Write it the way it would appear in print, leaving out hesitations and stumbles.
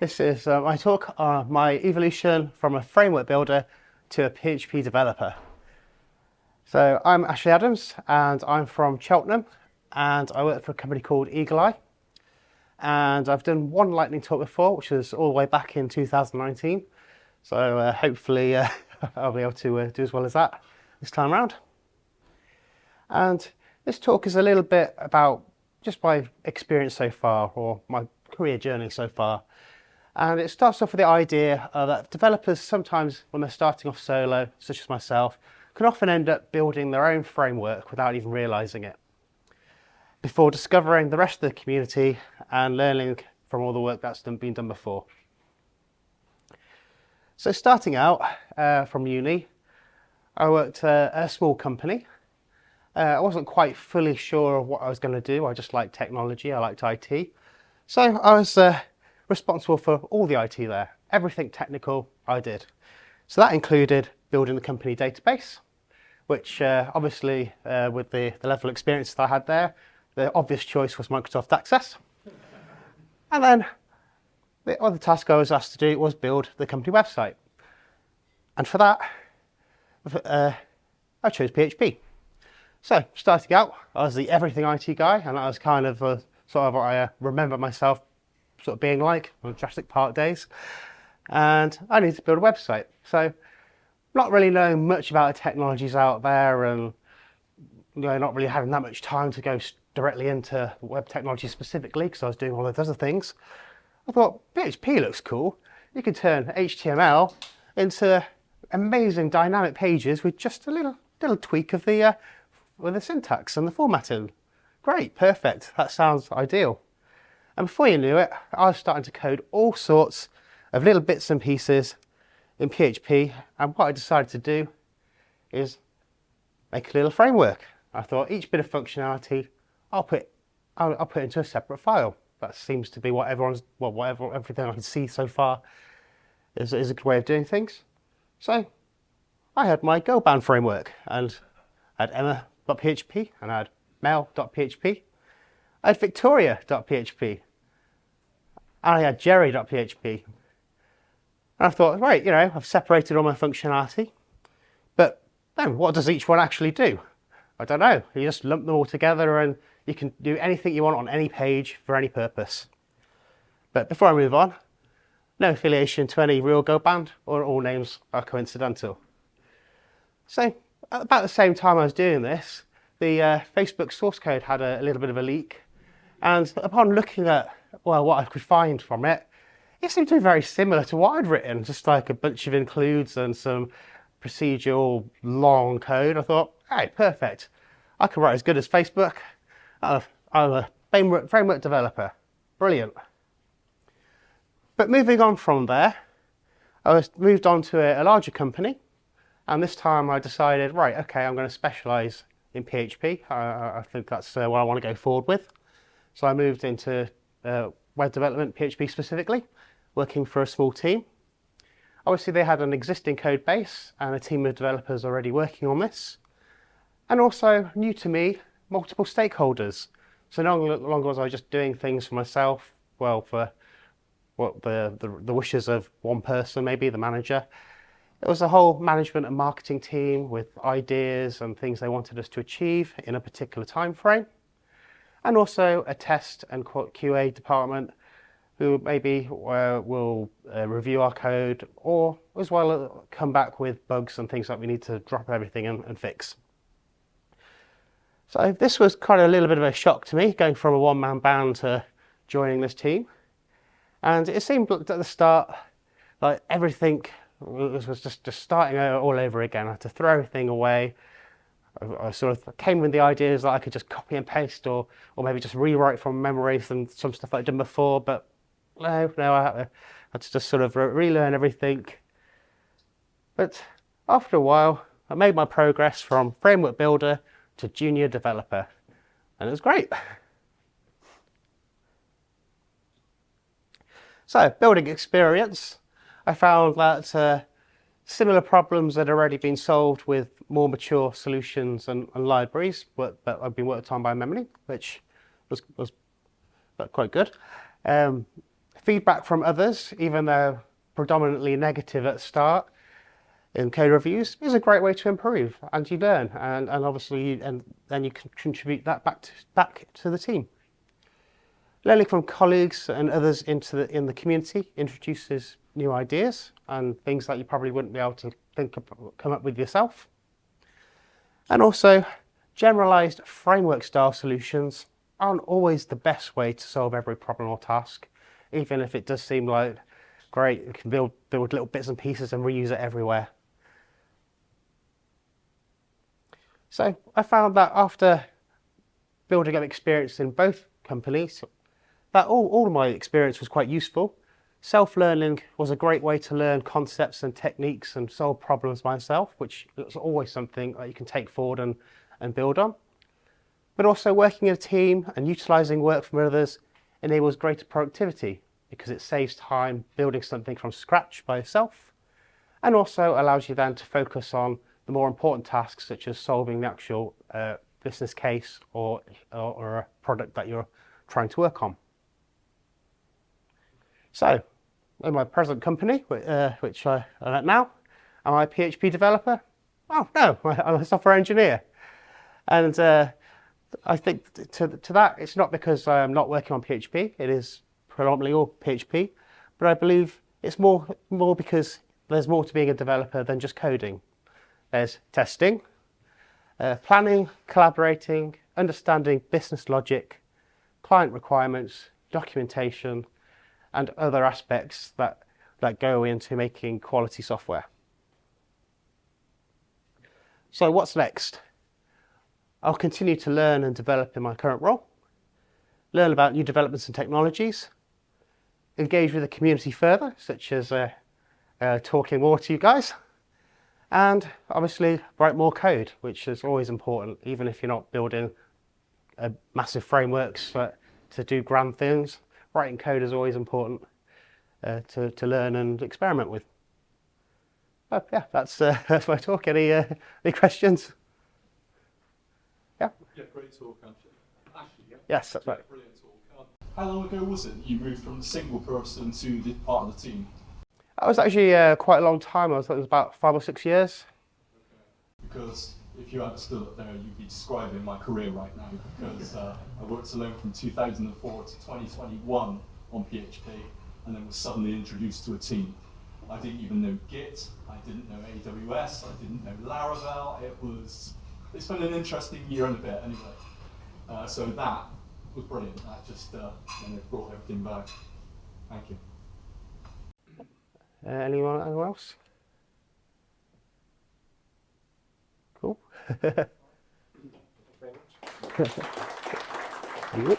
This is my talk on my evolution from a framework builder to a PHP developer. So I'm Ashley Adams and I'm from Cheltenham and I work for a company called Eagle Eye. And I've done one lightning talk before, which was all the way back in 2019. So hopefully I'll be able to do as well as that this time around. And this talk is a little bit about just my experience so far, or my career journey so far. And it starts off with the idea that developers sometimes, when they're starting off solo, such as myself, can often end up building their own framework without even realizing it, before discovering the rest of the community and learning from all the work that's been done before. So starting out from uni, I worked at a small company. I wasn't quite fully sure of what I was going to do. I just liked technology, I liked IT. So I was responsible for all the IT there. Everything technical I did. So that included building the company database, which obviously with the level of experience that I had there, the obvious choice was Microsoft Access. And then the other task I was asked to do was build the company website. And for that, I chose PHP. So starting out, I was the everything IT guy, and that was kind of sort of what I remember myself sort of being like on Jurassic Park days. And I needed to build a website. So not really knowing much about the technologies out there, and not really having that much time to go directly into web technology specifically, because I was doing all those other things. I thought, PHP looks cool. You can turn HTML into amazing dynamic pages with just a little tweak of the syntax and the formatting. Great, perfect. That sounds ideal. And before you knew it, I was starting to code all sorts of little bits and pieces in PHP. And what I decided to do is make a little framework. I thought each bit of functionality, I'll put into a separate file. That seems to be what everything I can see so far is a good way of doing things. So I had my Girlband Framework, and I had Emma.php, and I had Mel.php. I had Victoria.php, and I had Jerry.php. And I thought, right, I've separated all my functionality, but then what does each one actually do? I don't know. You just lump them all together and you can do anything you want on any page for any purpose. But before I move on, no affiliation to any real Girlband, or all names are coincidental. So at about the same time I was doing this, the Facebook source code had a little bit of a leak. And upon looking at what I could find from it, it seemed to be very similar to what I'd written, just like a bunch of includes and some procedural long code. I thought, hey, perfect. I can write as good as Facebook. I'm a framework developer. Brilliant. But moving on from there, I moved on to a larger company. And this time I decided, right, okay, I'm going to specialize in PHP. I think that's what I want to go forward with. So I moved into web development, PHP specifically, working for a small team. Obviously they had an existing code base and a team of developers already working on this. And also, new to me, multiple stakeholders. So no longer was I just doing things for myself, for the wishes of one person, maybe the manager. It was a whole management and marketing team with ideas and things they wanted us to achieve in a particular time frame. And also a test and QA department who maybe will review our code, or as well come back with bugs and things that we need to drop everything and fix. So this was kind of a little bit of a shock to me, going from a one-man band to joining this team. And it seemed at the start like everything was just starting all over again. I had to throw everything away. I sort of came with the ideas that I could just copy and paste, or maybe just rewrite from memory some stuff I'd done before, but no, I had to just sort of relearn everything. But after a while, I made my progress from framework builder to junior developer, and it was great. So, building experience, I found that similar problems had already been solved with more mature solutions and libraries that have been worked on by Memory, which was quite good. Feedback from others, even though predominantly negative at the start in code reviews, is a great way to improve, and you learn, and obviously then you can contribute that back to the team. Learning from colleagues and others in the community introduces new ideas and things that you probably wouldn't be able to come up with yourself. And also, generalized framework style solutions aren't always the best way to solve every problem or task, even if it does seem like great, you can build little bits and pieces and reuse it everywhere. So I found that after building up experience in both companies, that all of my experience was quite useful. Self-learning was a great way to learn concepts and techniques and solve problems myself, which is always something that you can take forward and build on. But also working in a team and utilising work from others enables greater productivity because it saves time building something from scratch by yourself, and also allows you then to focus on the more important tasks such as solving the actual business case or a product that you're trying to work on. So, in my present company, which I'm at now, am I a PHP developer? Oh no, I'm a software engineer. And I think to that, it's not because I'm not working on PHP, it is predominantly all PHP, but I believe it's more because there's more to being a developer than just coding. There's testing, planning, collaborating, understanding business logic, client requirements, documentation, and other aspects that go into making quality software. So what's next? I'll continue to learn and develop in my current role, learn about new developments and technologies, engage with the community further, such as talking more to you guys, and obviously write more code, which is always important, even if you're not building massive frameworks to do grand things. Writing code is always important to learn and experiment with. Oh, yeah, that's my talk. Any questions? Yeah? Yeah, great talk, Ashley. Yeah? Yes, that's right. Yeah, brilliant talk. How long ago was it you moved from a single person to this part of the team? That was actually quite a long time. I thought it was about 5 or 6 years. Okay. Because if you had stood up there, you'd be describing my career right now, because I worked alone from 2004 to 2021 on PHP, and then was suddenly introduced to a team. I didn't even know Git, I didn't know AWS, I didn't know Laravel. It's been an interesting year and a bit anyway. So that was brilliant. That just brought everything back. Thank you. Anyone else? Cool. Thank you very much.